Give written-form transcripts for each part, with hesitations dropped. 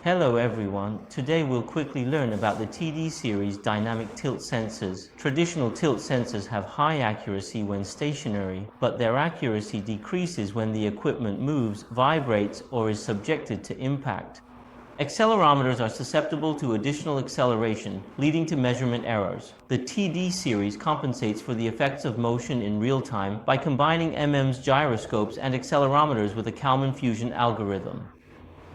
Hello everyone, today we'll quickly learn about the TD series dynamic tilt sensors. Traditional tilt sensors have high accuracy when stationary, but their accuracy decreases when the equipment moves, vibrates, or is subjected to impact. Accelerometers are susceptible to additional acceleration, leading to measurement errors. The TD series compensates for the effects of motion in real time by combining gyroscopes and accelerometers with a Kalman fusion algorithm.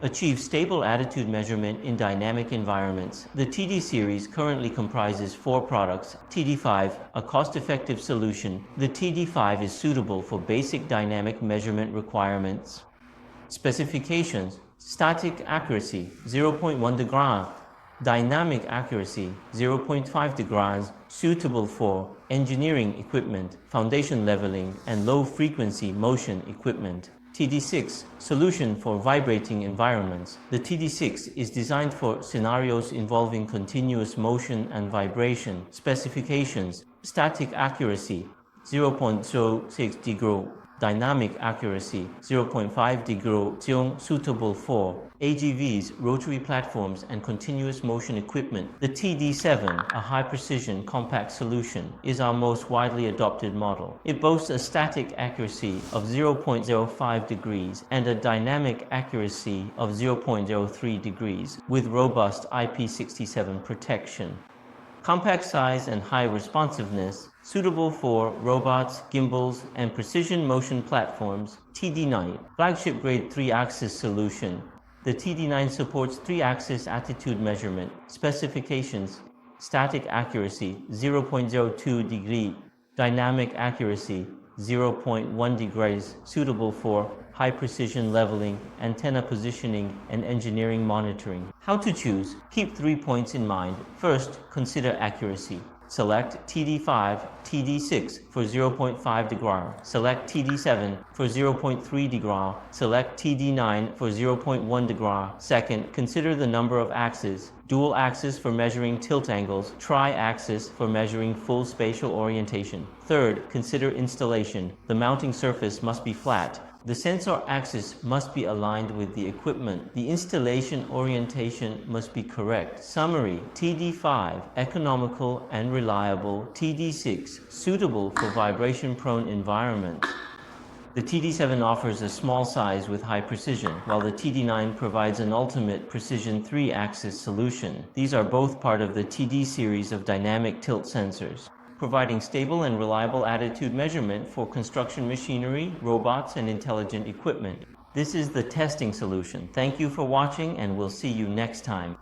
Achieve stable attitude measurement in dynamic environments. The TD series currently comprises 4 products. TD5, a cost-effective solution. The TD5 is suitable for basic dynamic measurement requirements. Specifications: static accuracy 0.1 degree, dynamic accuracy 0.5 degrees, suitable for engineering equipment, foundation leveling, and low-frequency motion equipment. TD6, solution for vibrating environments. The TD6 is designed for scenarios involving continuous motion and vibration. Specifications: static accuracy 0.06 degree, dynamic accuracy 0.5 degree, suitable for AGVs, rotary platforms, and continuous motion equipment. The TD7, a high-precision compact solution, is our most widely adopted model. It boasts a static accuracy of 0.05 degrees and a dynamic accuracy of 0.03 degrees, with robust IP67 protection. Compact size and high responsiveness, suitable for robots, gimbals, and precision motion platforms. TD9, flagship grade 3-axis solution. The TD9 supports 3-axis attitude measurement. Specifications: static accuracy 0.02 degree, dynamic accuracy 0.1 degrees, suitable for high-precision leveling, antenna positioning, and engineering monitoring. How to choose? Keep 3 points in mind. First, consider accuracy. Select TD5 TD6 for 0.5 degree. Select TD7 for 0.3 degree. Select TD9 for 0.1 degree. Second, consider the number of axes. Dual axis for measuring tilt angles, tri-axis for measuring full spatial orientation. Third, consider installation. The mounting surface must be flat. The sensor axis must be aligned with the equipment. The installation orientation must be correct. Summary: TD5, economical and reliable. TD6, suitable for vibration-prone environments. The TD7 offers a small size with high precision, while the TD9 provides an ultimate precision 3-axis solution. These are both part of the TD series of dynamic tilt sensors, providing stable and reliable attitude measurement for construction machinery, robots, and intelligent equipment. This is the testing solution. Thank you for watching, and we'll see you next time.